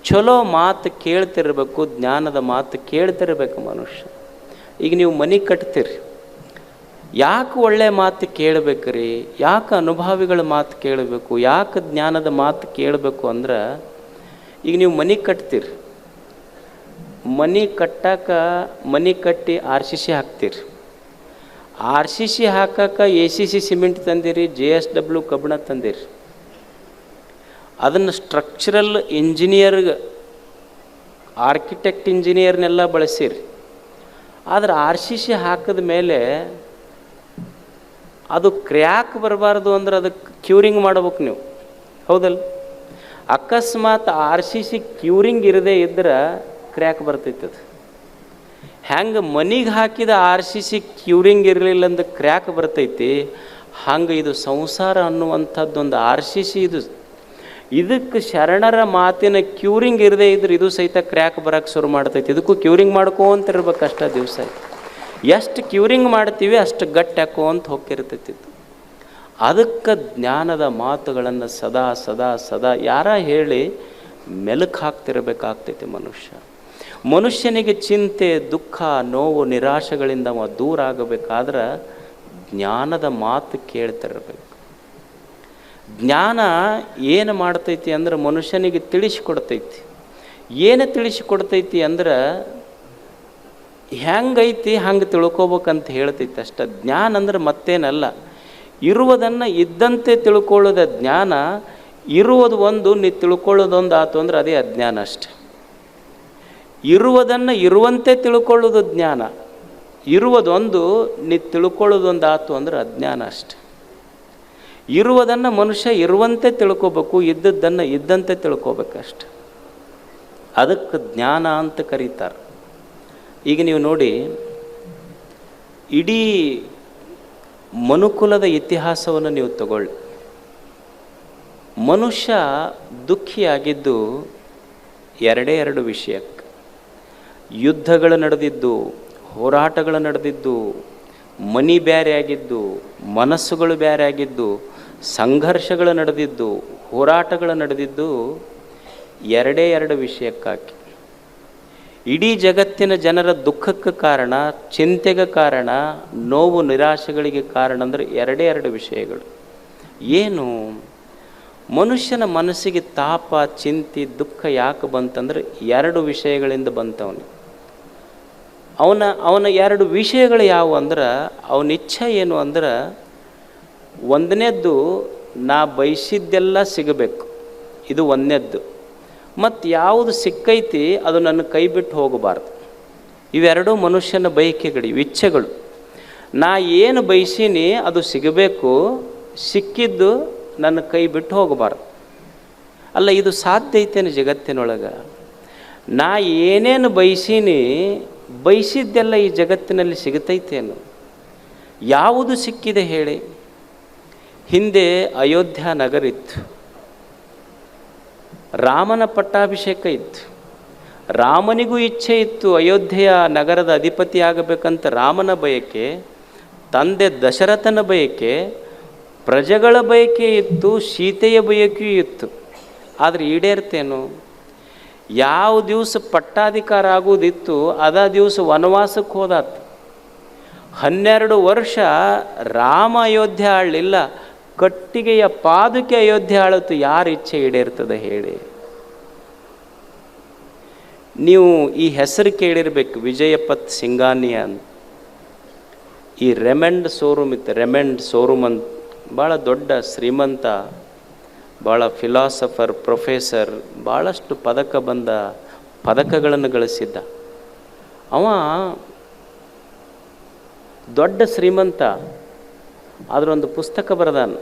ಚಲೋ ಮಾತು ಕೇಳ್ತಿರ್ಬೇಕು, ಜ್ಞಾನದ ಮಾತು ಕೇಳ್ತಿರ್ಬೇಕು ಮನುಷ್ಯ. ಈಗ ನೀವು ಮನೆ ಕಟ್ತೀರಿ, ಯಾಕೆ ಒಳ್ಳೆ ಮಾತು ಕೇಳಬೇಕ್ರಿ, ಯಾಕೆ ಅನುಭವಿಗಳ ಮಾತು ಕೇಳಬೇಕು, ಯಾಕೆ ಜ್ಞಾನದ ಮಾತು ಕೇಳಬೇಕು ಅಂದ್ರೆ, ಈಗ ನೀವು ಮನೆ ಕಟ್ತೀರಿ, ಮನೆ ಕಟ್ಟಾಕ ಮನೆ ಕಟ್ಟಿ RCC ಹಾಕ್ತೀರಿ. RCC ಹಾಕಕ್ಕೆ ACC ಸಿಮೆಂಟ್ ತಂದಿರಿ, JSW ಕಬ್ಬಣ ತಂದಿರಿ. ಅದನ್ನು ಸ್ಟ್ರಕ್ಚರಲ್ ಇಂಜಿನಿಯರ್ಗೆ, ಆರ್ಕಿಟೆಕ್ಟ್ ಇಂಜಿನಿಯರ್ನೆಲ್ಲ ಬಳಸಿರಿ. ಆದರೆ RCC ಹಾಕಿದ ಮೇಲೆ ಅದು ಕ್ರ್ಯಾಕ್ ಬರಬಾರ್ದು ಅಂದ್ರೆ ಅದಕ್ಕೆ ಕ್ಯೂರಿಂಗ್ ಮಾಡ್ಬೇಕು ನೀವು, ಹೌದಲ್ಲ? ಅಕಸ್ಮಾತ್ RCC ಕ್ಯೂರಿಂಗ್ ಇರದೇ ಇದ್ರೆ ಕ್ರ್ಯಾಕ್ ಬರ್ತೈತೆ. ಅದು ಹೆಂಗೆ ಮನೆಗೆ ಹಾಕಿದ RCC ಕ್ಯೂರಿಂಗ್ ಇರಲಿಲ್ಲ ಅಂದ್ರೆ ಕ್ರ್ಯಾಕ್ ಬರ್ತೈತಿ, ಹಂಗೆ ಇದು ಸಂಸಾರ ಅನ್ನುವಂಥದ್ದೊಂದು RCC ಇದಕ್ಕೆ ಶರಣರ ಮಾತಿನ ಕ್ಯೂರಿಂಗ್ ಇರದೇ ಇದ್ರೆ ಇದು ಸಹಿತ ಕ್ರ್ಯಾಕ್ ಬರೋಕ್ಕೆ ಶುರು ಮಾಡ್ತೈತಿ. ಇದಕ್ಕೂ ಕ್ಯೂರಿಂಗ್ ಮಾಡ್ಕೊಂತಿರ್ಬೇಕು ಅಷ್ಟ ದಿವಸ. ಎಷ್ಟು ಕ್ಯೂರಿಂಗ್ ಮಾಡ್ತೀವಿ ಅಷ್ಟು ಗಟ್ಟಿ ಹಾಕೋಂತ ಹೋಗಿರ್ತೈತಿ. ಅದಕ್ಕೆ ಜ್ಞಾನದ ಮಾತುಗಳನ್ನು ಸದಾ ಸದಾ ಸದಾ ಯಾರ ಹೇಳಿ ಮೆಲುಕು ಹಾಕ್ತಿರ್ಬೇಕಾಗ್ತೈತಿ ಮನುಷ್ಯನಿಗೆ ಚಿಂತೆ, ದುಃಖ, ನೋವು, ನಿರಾಶೆಗಳಿಂದ ದೂರ ಆಗಬೇಕಾದ್ರೆ ಜ್ಞಾನದ ಮಾತು ಕೇಳ್ತಿರ್ಬೇಕು. ಜ್ಞಾನ ಏನು ಮಾಡ್ತೈತಿ ಅಂದ್ರೆ ಮನುಷ್ಯನಿಗೆ ತಿಳಿಸಿಕೊಡ್ತೈತಿ. ಏನು ತಿಳಿಸಿಕೊಡ್ತೈತಿ ಅಂದ್ರೆ ಹೆಂಗೈತಿ ಹಂಗೆ ತಿಳ್ಕೊಬೇಕಂತ ಹೇಳ್ತೈತಿ ಅಷ್ಟ. ಜ್ಞಾನ ಅಂದ್ರೆ ಮತ್ತೇನಲ್ಲ, ಇರುವುದನ್ನು ಇದ್ದಂತೆ ತಿಳ್ಕೊಳ್ಳೋದ ಜ್ಞಾನ. ಇರುವುದು ಒಂದು, ನೀ ತಿಳ್ಕೊಳ್ಳೋದೊಂದು ಆತು ಅಂದ್ರೆ ಅದೇ ಅಜ್ಞಾನ ಅಷ್ಟೆ. ಇರುವುದನ್ನು ಇರುವಂತೆ ತಿಳ್ಕೊಳ್ಳೋದು ಜ್ಞಾನ, ಇರುವುದೊಂದು ನೀ ತಿಳ್ಕೊಳ್ಳೋದೊಂದು ಆತು ಅಂದ್ರೆ ಅಜ್ಞಾನ ಅಷ್ಟೆ. ಇರುವುದನ್ನು ಮನುಷ್ಯ ಇರುವಂತೆ ತಿಳ್ಕೊಬೇಕು, ಇದ್ದದ್ದನ್ನು ಇದ್ದಂತೆ ತಿಳ್ಕೊಬೇಕಷ್ಟೆ. ಅದಕ್ಕೆ ಜ್ಞಾನ ಅಂತ ಕರೀತಾರೆ. ಈಗ ನೀವು ನೋಡಿ, ಇಡೀ ಮನುಕುಲದ ಇತಿಹಾಸವನ್ನು ನೀವು ತಗೊಳ್ಳಿ. ಮನುಷ್ಯ ದುಃಖಿಯಾಗಿದ್ದು ಎರಡು ವಿಷಯಕ್ಕೆ. ಯುದ್ಧಗಳು ನಡೆದಿದ್ದು, ಹೋರಾಟಗಳು ನಡೆದಿದ್ದು, ಮನಿ ಬೇರೆ ಆಗಿದ್ದು, ಮನಸ್ಸುಗಳು ಬೇರೆ ಆಗಿದ್ದು, ಸಂಘರ್ಷಗಳು ನಡೆದಿದ್ದು, ಹೋರಾಟಗಳು ನಡೆದಿದ್ದು ಎರಡು ವಿಷಯಕ್ಕಾಗಿ. ಇಡೀ ಜಗತ್ತಿನ ಜನರ ದುಃಖಕ್ಕೆ ಕಾರಣ, ಚಿಂತೆಗೆ ಕಾರಣ, ನೋವು ನಿರಾಶೆಗಳಿಗೆ ಕಾರಣ ಅಂದರೆ ಎರಡು ವಿಷಯಗಳು. ಏನು? ಮನುಷ್ಯನ ಮನಸ್ಸಿಗೆ ತಾಪ, ಚಿಂತೆ, ದುಃಖ ಯಾಕೆ ಬಂತಂದ್ರೆ ಎರಡು ವಿಷಯಗಳಿಂದ ಬಂತವನು. ಅವನ ಎರಡು ವಿಷಯಗಳು ಯಾವುವು ಅಂದ್ರೆ, ಅವನ ಇಚ್ಛೆ ಏನು ಅಂದ್ರೆ, ಒಂದನೇದ್ದು ನಾ ಬಯಸಿದ್ದೆಲ್ಲ ಸಿಗಬೇಕು, ಇದು ಒಂದನೇದ್ದು. ಮತ್ತು ಯಾವುದು ಸಿಕ್ಕೈತಿ ಅದು ನನ್ನ ಕೈ ಬಿಟ್ಟು ಹೋಗಬಾರ್ದು. ಇವೆರಡೂ ಮನುಷ್ಯನ ಬಯಕೆಗಳು, ಇಚ್ಛೆಗಳು. ನಾ ಏನು ಬಯಸೀನಿ ಅದು ಸಿಗಬೇಕು, ಸಿಕ್ಕಿದ್ದು ನನ್ನ ಕೈ ಬಿಟ್ಟು ಹೋಗಬಾರ್ದು. ಅಲ್ಲ, ಇದು ಸಾಧ್ಯ ಐತೇನು ಜಗತ್ತಿನೊಳಗೆ? ನಾ ಏನೇನು ಬಯಸೀನಿ, ಬಯಸಿದ್ದೆಲ್ಲ ಈ ಜಗತ್ತಿನಲ್ಲಿ ಸಿಗುತ್ತೈತೇನು? ಯಾವುದು ಸಿಕ್ಕಿದೆ ಹೇಳಿ? ಹಿಂದೆ ಅಯೋಧ್ಯ ನಗರ ಇತ್ತು, ರಾಮನ ಪಟ್ಟಾಭಿಷೇಕ ಇತ್ತು. ರಾಮನಿಗೂ ಇಚ್ಛೆ ಇತ್ತು ಅಯೋಧ್ಯೆಯ ನಗರದ ಅಧಿಪತಿ ಆಗಬೇಕಂತ ರಾಮನ ಬಯಕೆ, ತಂದೆ ದಶರಥನ ಬಯಕೆ, ಪ್ರಜೆಗಳ ಬಯಕೆ ಇತ್ತು, ಸೀತೆಯ ಬಯಕೆಯೂ ಇತ್ತು. ಆದರೆ ಈಡೇರ್ತೇನು? ಯಾವ ದಿವಸ ಪಟ್ಟಾಧಿಕಾರ ಆಗುವುದಿತ್ತು ಅದ ದಿವಸ ವನವಾಸಕ್ಕೆ ಹೋದಾತ. 12 ವರ್ಷ ರಾಮ ಅಯೋಧ್ಯೆ ಆಳಲಿಲ್ಲ, ಕಟ್ಟಿಗೆಯ ಪಾದುಕೆ ಅಯೋಧ್ಯೆ ಆಳತ್ತು. ಯಾರ ಇಚ್ಛೆ ಈಡೇರ್ತದೆ ಹೇಳಿ? ನೀವು ಈ ಹೆಸರು ಕೇಳಿರ್ಬೇಕು, ವಿಜಯಪತ್ ಸಿಂಗಾನಿಯಾ ಅಂತ. ಈ ರೆಮಂಡ್ ಶೋರೂಮ್ ಇತ್ತು, ರೆಮಂಡ್ ಶೋರೂಮ್ ಅಂತ. ಭಾಳ ದೊಡ್ಡ ಶ್ರೀಮಂತ, ಭಾಳ ಫಿಲಾಸಫರ್, ಪ್ರೊಫೆಸರ್, ಭಾಳಷ್ಟು ಪದಕಗಳನ್ನು ಗಳಿಸಿದ್ದ ಅವ. ದೊಡ್ಡ ಶ್ರೀಮಂತ, ಅದರೊಂದು ಪುಸ್ತಕ ಬರೆದಾನ,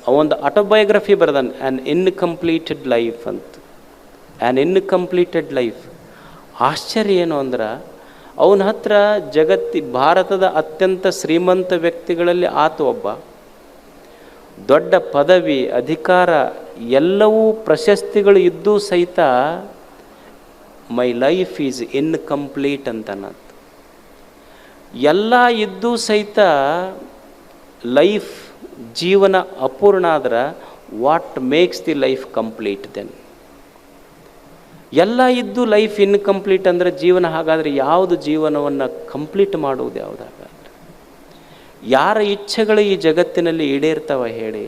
ಅವೊಂದು ಆಟೋಬಯೋಗ್ರಫಿ ಬರೆದಾನ, ಆ್ಯನ್ ಇನ್ಕಂಪ್ಲೀಟೆಡ್ ಲೈಫ್ ಅಂತ. An incompleted life. ಆಶ್ಚರ್ಯ ಏನು ಅಂದ್ರೆ, ಅವನ ಹತ್ರ ಭಾರತದ ಅತ್ಯಂತ ಶ್ರೀಮಂತ ವ್ಯಕ್ತಿಗಳಲ್ಲಿ ಆತ ಒಬ್ಬ. ದೊಡ್ಡ ಪದವಿ, ಅಧಿಕಾರ, ಎಲ್ಲವೂ ಪ್ರಶಸ್ತಿಗಳು ಇದ್ದೂ ಸಹಿತ ಮೈ ಲೈಫ್ ಈಸ್ ಇನ್ಕಂಪ್ಲೀಟ್ ಅಂತನಂತ. ಎಲ್ಲ ಇದ್ದೂ ಸಹಿತ ಲೈಫ್, ಜೀವನ ಅಪೂರ್ಣ ಆದ್ರೆ what makes the life complete then? ಎಲ್ಲ ಇದ್ದು ಲೈಫ್ ಇನ್ಕಂಪ್ಲೀಟ್ ಅಂದರೆ ಜೀವನ ಹಾಗಾದರೆ ಯಾವುದು ಜೀವನವನ್ನು ಕಂಪ್ಲೀಟ್ ಮಾಡುವುದು ಯಾವುದು? ಹಾಗಾದರೆ ಯಾರ ಇಚ್ಛೆಗಳು ಈ ಜಗತ್ತಿನಲ್ಲಿ ಈಡೇರ್ತವೆ ಹೇಳಿ?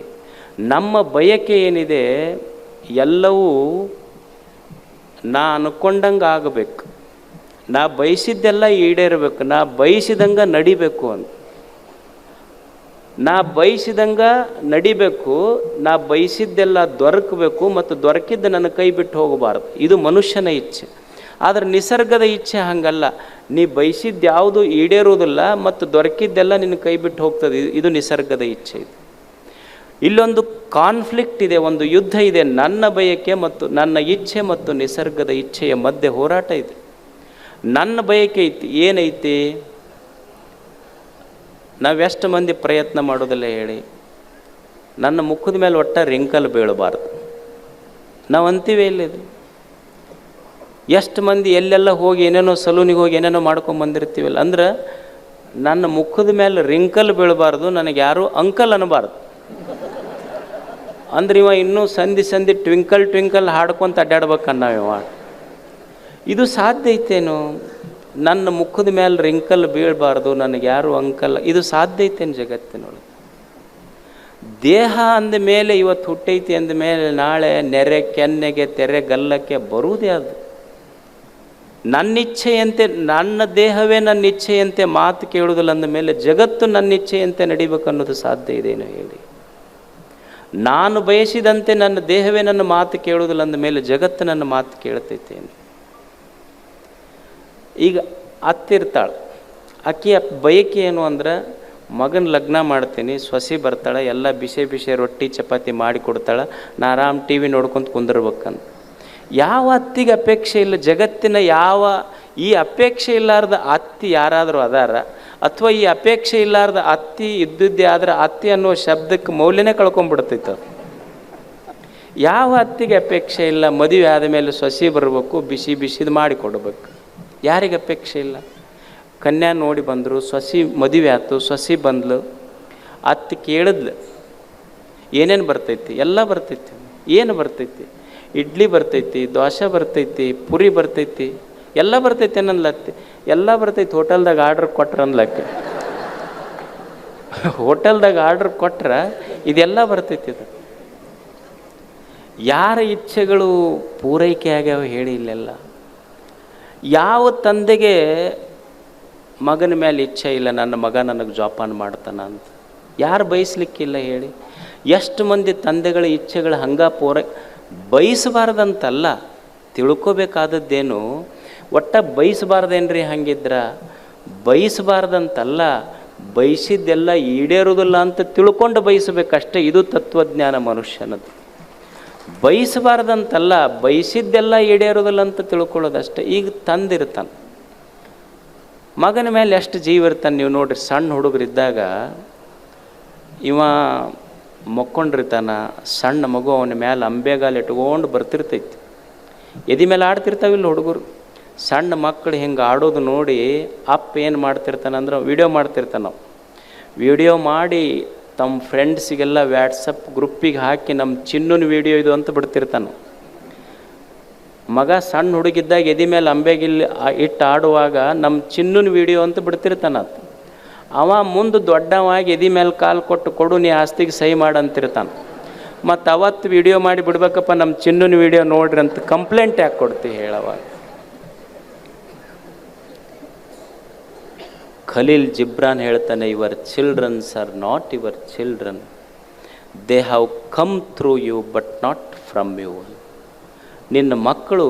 ನಮ್ಮ ಬಯಕೆ ಏನಿದೆ ಎಲ್ಲವೂ ನಾ ಅನ್ಕೊಂಡಂಗೆ ಆಗಬೇಕು, ನಾ ಬಯಸಿದ್ದೆಲ್ಲ ಈಡೇರಬೇಕು, ನಾ ಬಯಸಿದಂಗೆ ನಡಿಬೇಕು ಅಂತ. ನಾ ಬಯಸಿದಂಗೆ ನಡಿಬೇಕು, ನಾ ಬಯಸಿದ್ದೆಲ್ಲ ದೊರಕಬೇಕು ಮತ್ತು ದೊರಕಿದ್ದು ನನ್ನ ಕೈ ಬಿಟ್ಟು ಹೋಗಬಾರ್ದು. ಇದು ಮನುಷ್ಯನ ಇಚ್ಛೆ. ಆದರೆ ನಿಸರ್ಗದ ಇಚ್ಛೆ ಹಾಗಲ್ಲ. ನೀ ಬಯಸಿದ್ದು ಯಾವುದು ಈಡೇರುವುದಿಲ್ಲ ಮತ್ತು ದೊರಕಿದ್ದೆಲ್ಲ ನಿನ್ನ ಕೈ ಬಿಟ್ಟು ಹೋಗ್ತದೆ. ಇದು ನಿಸರ್ಗದ ಇಚ್ಛೆ. ಇದು ಇಲ್ಲೊಂದು ಕಾನ್ಫ್ಲಿಕ್ಟ್ ಇದೆ, ಒಂದು ಯುದ್ಧ ಇದೆ. ನನ್ನ ಬಯಕೆ ಮತ್ತು ನನ್ನ ಇಚ್ಛೆ ಮತ್ತು ನಿಸರ್ಗದ ಇಚ್ಛೆಯ ಮಧ್ಯೆ ಹೋರಾಟ ಇದೆ. ನನ್ನ ಬಯಕೆ ಐತಿ, ಏನೈತಿ? ನಾವೆಷ್ಟು ಮಂದಿ ಪ್ರಯತ್ನ ಮಾಡೋದಿಲ್ಲ ಹೇಳಿ? ನನ್ನ ಮುಖದ ಮೇಲೆ ಒಟ್ಟ ರಿಂಕಲ್ ಬೀಳಬಾರ್ದು ನಾವು ಅಂತೀವಿ. ಎಲ್ಲಿದೆ? ಎಷ್ಟು ಮಂದಿ ಎಲ್ಲೆಲ್ಲ ಹೋಗಿ ಏನೇನೋ ಸಲೂನಿಗೆ ಹೋಗಿ ಏನೇನೋ ಮಾಡ್ಕೊಂಬಂದಿರ್ತೀವಲ್ಲ. ಅಂದ್ರೆ ನನ್ನ ಮುಖದ ಮೇಲೆ ರಿಂಕಲ್ ಬೀಳಬಾರ್ದು, ನನಗೆ ಯಾರೂ ಅಂಕಲ್ ಅನ್ನಬಾರ್ದು. ಅಂದ್ರೆ ಇವ ಇನ್ನೂ ಸಂಧಿ ಟ್ವಿಂಕಲ್ ಟ್ವಿಂಕಲ್ ಹಾಡ್ಕೊಂತ ಅಡ್ಡಾಡ್ಬೇಕನ್ನವ. ಇದು ಸಾಧ್ಯ ಐತೇನು? ನನ್ನ ಮುಖದ ಮೇಲೆ ರಿಂಕಲ್ ಬೀಳಬಾರ್ದು, ನನಗೆ ಯಾರು ಅಂಕಲ್, ಇದು ಸಾಧ್ಯ ಐತೇನು ಜಗತ್ತಿನೊಳಗೆ? ದೇಹ ಅಂದ ಮೇಲೆ ಇವತ್ತು ಹುಟ್ಟೈತಿ ಅಂದ ಮೇಲೆ ನಾಳೆ ನೆರೆ ಕೆನ್ನೆಗೆ ತೆರೆ ಗಲ್ಲಕ್ಕೆ ಬರುವುದೇ ಅದು. ನನ್ನ ಇಚ್ಛೆಯಂತೆ, ನನ್ನ ದೇಹವೇ ನನ್ನ ಇಚ್ಛೆಯಂತೆ ಮಾತು ಕೇಳುವುದಿಲ್ಲ ಅಂದ ಮೇಲೆ ಜಗತ್ತು ನನ್ನ ಇಚ್ಛೆಯಂತೆ ನಡಿಬೇಕು ಅನ್ನೋದು ಸಾಧ್ಯ ಇದೆಯೇನೋ ಹೇಳಿ? ನಾನು ಬಯಸಿದಂತೆ ನನ್ನ ದೇಹವೇ ನನ್ನ ಮಾತು ಕೇಳುವುದಿಲ್ಲ ಅಂದ ಮೇಲೆ ಜಗತ್ತು ನನ್ನ ಮಾತು ಕೇಳ್ತೈತೇನು? ಈಗ ಅತ್ತಿರ್ತಾಳೆ, ಆಕೆಯ ಬಯಕೆ ಏನು ಅಂದ್ರೆ, ಮಗನ ಲಗ್ನ ಮಾಡ್ತೀನಿ, ಸೊಸಿ ಬರ್ತಾಳೆ, ಎಲ್ಲ ಬಿಸಿ ರೊಟ್ಟಿ ಚಪಾತಿ ಮಾಡಿ ಕೊಡ್ತಾಳೆ, ನಾ ಆರಾಮ್ ಟಿ ವಿ ನೋಡ್ಕೊಂತ ಕುಂದಿರ್ಬೇಕಂತ. ಯಾವ ಅತ್ತಿಗೆ ಅಪೇಕ್ಷೆ ಇಲ್ಲ ಜಗತ್ತಿನ? ಈ ಅಪೇಕ್ಷೆ ಇಲ್ಲಾರ್ದ ಅತ್ತಿ ಯಾರಾದರೂ ಅದಾರ? ಅಥವಾ ಈ ಅಪೇಕ್ಷೆ ಇಲ್ಲಾರ್ದ ಅತ್ತಿ ಇದ್ದಿದ್ದೇ ಆದ್ರೆ ಅತ್ತಿ ಅನ್ನೋ ಶಬ್ದಕ್ಕೆ ಮೌಲ್ಯನೇ ಕಳ್ಕೊಂಡ್ಬಿಡ್ತೈತೆ. ಯಾವ ಅತ್ತಿಗೆ ಅಪೇಕ್ಷೆ ಇಲ್ಲ? ಮದುವೆ ಆದಮೇಲೆ ಸೊಸಿ ಬರಬೇಕು, ಬಿಸಿದು ಮಾಡಿ ಕೊಡಬೇಕು. ಯಾರಿಗೆ ಅಪೇಕ್ಷೆ ಇಲ್ಲ? ಕನ್ಯಾ ನೋಡಿ ಬಂದರು, ಸೊಸಿ ಮದುವೆ ಆಯ್ತು, ಸೊಸಿ ಬಂದ್ಲು, ಅತ್ತಿ ಕೇಳಿದ್ಲು ಏನೇನು ಬರ್ತೈತಿ? ಎಲ್ಲ ಬರ್ತೈತಿ. ಏನು ಬರ್ತೈತಿ? ಇಡ್ಲಿ ಬರ್ತೈತಿ, ದೋಸೆ ಬರ್ತೈತಿ, ಪುರಿ ಬರ್ತೈತಿ, ಎಲ್ಲ ಬರ್ತೈತಿ ಅನ್ನನ್ಲತ್ತಿ. ಎಲ್ಲ ಬರ್ತೈತಿ. ಹೋಟೆಲ್ದಾಗ ಆರ್ಡ್ರ್ ಕೊಟ್ರ ಅನ್ಲಕ್ಕೆ. ಹೋಟೆಲ್ದಾಗ ಆರ್ಡ್ರ್ ಕೊಟ್ರೆ ಇದೆಲ್ಲ ಬರ್ತೈತಿ. ಇದು ಯಾರ ಇಚ್ಛೆಗಳು ಪೂರೈಕೆ ಆಗ್ಯಾವ ಹೇಳಿ? ಇಲ್ಲೆಲ್ಲ ಯಾವ ತಂದೆಗೆ ಮಗನ ಮೇಲೆ ಇಚ್ಛೆ ಇಲ್ಲ ನನ್ನ ಮಗ ನನಗೆ ಜೋಪಾನ ಮಾಡ್ತಾನ ಅಂತ? ಯಾರು ಬಯಸ್ಲಿಕ್ಕಿಲ್ಲ ಹೇಳಿ? ಎಷ್ಟು ಮಂದಿ ತಂದೆಗಳ ಇಚ್ಛೆಗಳು ಬಯಸಬಾರ್ದಂತಲ್ಲ, ತಿಳ್ಕೊಬೇಕಾದದ್ದೇನು, ಒಟ್ಟ ಬಯಸಬಾರ್ದೇನ್ರಿ? ಹಂಗಿದ್ರ ಬಯಸಬಾರ್ದಂತಲ್ಲ, ಬಯಸಿದ್ದೆಲ್ಲ ಈಡೇರೋದಿಲ್ಲ ಅಂತ ತಿಳ್ಕೊಂಡು ಬಯಸಬೇಕಷ್ಟೇ. ಇದು ತತ್ವಜ್ಞಾನ ಮನುಷ್ಯನದು. ಬಯಸಬಾರ್ದಂತಲ್ಲ, ಬಯಸಿದ್ದೆಲ್ಲ ಈಡೇರೋದಿಲ್ಲ ಅಂತ ತಿಳ್ಕೊಳ್ಳೋದಷ್ಟೇ. ಈಗ ತಂದಿರ್ತಾನೆ, ಮಗನ ಮೇಲೆ ಎಷ್ಟು ಜೀವ ಇರ್ತಾನೆ ನೀವು ನೋಡ್ರಿ. ಸಣ್ಣ ಹುಡುಗರಿದ್ದಾಗ ಇವ ಮಕ್ಕೊಂಡಿರ್ತಾನ, ಸಣ್ಣ ಮಗು ಅವನ ಮೇಲೆ ಅಂಬೆಗಾಲು ಇಟ್ಕೊಂಡು ಬರ್ತಿರ್ತೈತಿ, ಎದಿ ಮೇಲೆ ಆಡ್ತಿರ್ತಾವಿಲ್ಲ ಹುಡುಗರು. ಸಣ್ಣ ಮಕ್ಕಳು ಹಿಂಗೆ ಆಡೋದು ನೋಡಿ ಅಪ್ಪ ಏನು ಮಾಡ್ತಿರ್ತಾನಂದ್ರೆ ವಿಡಿಯೋ ಮಾಡ್ತಿರ್ತಾನೆ. ನಾವು ವಿಡಿಯೋ ಮಾಡಿ ತಮ್ಮ ಫ್ರೆಂಡ್ಸಿಗೆಲ್ಲ ವ್ಯಾಟ್ಸಪ್ ಗ್ರೂಪಿಗೆ ಹಾಕಿ ನಮ್ಮ ಚಿನ್ನನ ವಿಡಿಯೋ ಇದು ಅಂತ ಬಿಡ್ತಿರ್ತಾನೆ. ಮಗ ಸಣ್ಣ ಹುಡುಗಿದ್ದಾಗ ಎದಿ ಮೇಲೆ ಅಂಬೆಗಿಲ್ಲಿ ಇಟ್ಟು ಆಡುವಾಗ ನಮ್ಮ ಚಿನ್ನನ ವಿಡಿಯೋ ಅಂತ ಬಿಡ್ತಿರ್ತಾನ. ಅವ ಮುಂದೆ ದೊಡ್ಡವಾಗಿ ಎದಿ ಮೇಲೆ ಕಾಲು ಕೊಡು ನೀ ಆಸ್ತಿಗೆ ಸಹಿ ಮಾಡಂತಿರ್ತಾನೆ. ಮತ್ತು ಅವತ್ತು ವಿಡಿಯೋ ಮಾಡಿ ಬಿಡ್ಬೇಕಪ್ಪ ನಮ್ಮ ಚಿನ್ನನ ವಿಡಿಯೋ ನೋಡ್ರಿ ಅಂತ ಕಂಪ್ಲೇಂಟ್ ಯಾಕೆ ಕೊಡ್ತೀವಿ ಹೇಳವಾಗ? ಖಲೀಲ್ ಜಿಬ್ರಾನ್ ಹೇಳ್ತಾನೆ, your childrens are not your children, they have come through you but not from you. ನಿನ್ನ ಮಕ್ಕಳು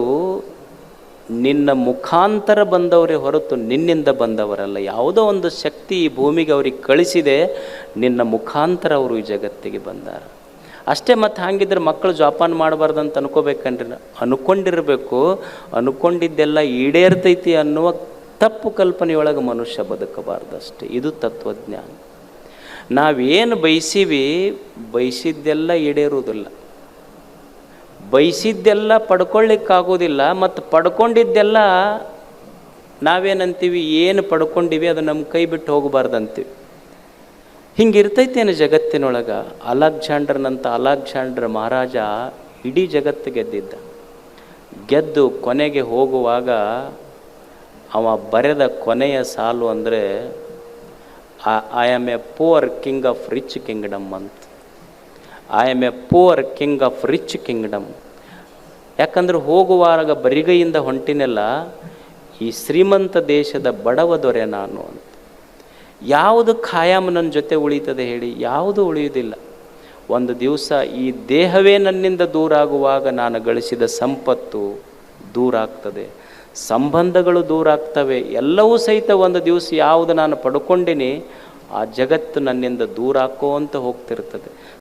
ನಿನ್ನ ಮುಖಾಂತರ ಬಂದವರೇ ಹೊರತು ನಿನ್ನಿಂದ ಬಂದವರಲ್ಲ. ಯಾವುದೋ ಒಂದು ಶಕ್ತಿ ಈ ಭೂಮಿಗೆ ಅವ್ರಿಗೆ ಕಳಿಸಿದೆ, ನಿನ್ನ ಮುಖಾಂತರ ಅವರು ಈ ಜಗತ್ತಿಗೆ ಬಂದಾರ ಅಷ್ಟೇ. ಮತ್ತು ಹಾಗಿದ್ರೆ ಮಕ್ಕಳು ಜೋಪಾನ ಮಾಡಬಾರ್ದಂತ ಅನ್ಕೋಬೇಕನ್ರಿ? ಅನ್ಕೊಂಡಿರಬೇಕು. ಅನ್ಕೊಂಡಿದ್ದೆಲ್ಲ ಈಡೇರ್ತೈತಿ ಅನ್ನುವ ತಪ್ಪು ಕಲ್ಪನೆಯೊಳಗೆ ಮನುಷ್ಯ ಬದುಕಬಾರ್ದಷ್ಟೇ. ಇದು ತತ್ವಜ್ಞಾನ. ನಾವೇನು ಬಯಸಿದ್ದೆಲ್ಲ ಈಡೇರುವುದಿಲ್ಲ, ಬಯಸಿದ್ದೆಲ್ಲ ಪಡ್ಕೊಳ್ಳಿಕ್ಕಾಗೋದಿಲ್ಲ. ಮತ್ತು ಪಡ್ಕೊಂಡಿದ್ದೆಲ್ಲ ನಾವೇನಂತೀವಿ, ಏನು ಪಡ್ಕೊಂಡಿವಿ ಅದು ನಮ್ಮ ಕೈ ಬಿಟ್ಟು ಹೋಗಬಾರ್ದಂತೀವಿ. ಹಿಂಗಿರ್ತೈತೇನು ಜಗತ್ತಿನೊಳಗೆ? ಅಲೆಕ್ಸಾಂಡರ್ ಮಹಾರಾಜ ಇಡೀ ಜಗತ್ತು ಗೆದ್ದಿದ್ದ. ಗೆದ್ದು ಕೊನೆಗೆ ಹೋಗುವಾಗ ಅವ ಬರೆದ ಕೊನೆಯ ಸಾಲು ಅಂದರೆ I am a poor king of rich kingdom ಅಂತ. I am a poor king of rich kingdom. ಯಾಕಂದ್ರೆ ಹೋಗುವಾಗ ಬರಿಗೈಯಿಂದ ಹೊಂಟಿನೆಲ್ಲ ಈ ಶ್ರೀಮಂತ ದೇಶದ ಬಡವ ದೊರೆ ನಾನು ಅಂತ. ಯಾವುದು ಖಾಯಂ ನನ್ನ ಜೊತೆ ಉಳಿತದೆ ಹೇಳಿ? ಯಾವುದು ಉಳಿಯುವುದಿಲ್ಲ. ಒಂದು ದಿವಸ ಈ ದೇಹವೇ ನನ್ನಿಂದ ದೂರ ಆಗುವಾಗ ನಾನು ಗಳಿಸಿದ ಸಂಪತ್ತು ದೂರ ಆಗ್ತದೆ, ಸಂಬಂಧಗಳು ದೂರ ಆಗ್ತವೆ, ಎಲ್ಲವೂ ಸಹಿತ ಒಂದು ದಿವಸ ಯಾವುದು ನಾನು ಪಡ್ಕೊಂಡಿನಿ ಆ ಜಗತ್ತು ನನ್ನಿಂದ ದೂರ ಹಾಕೋ ಅಂತ ಹೋಗ್ತಿರ್ತದೆ.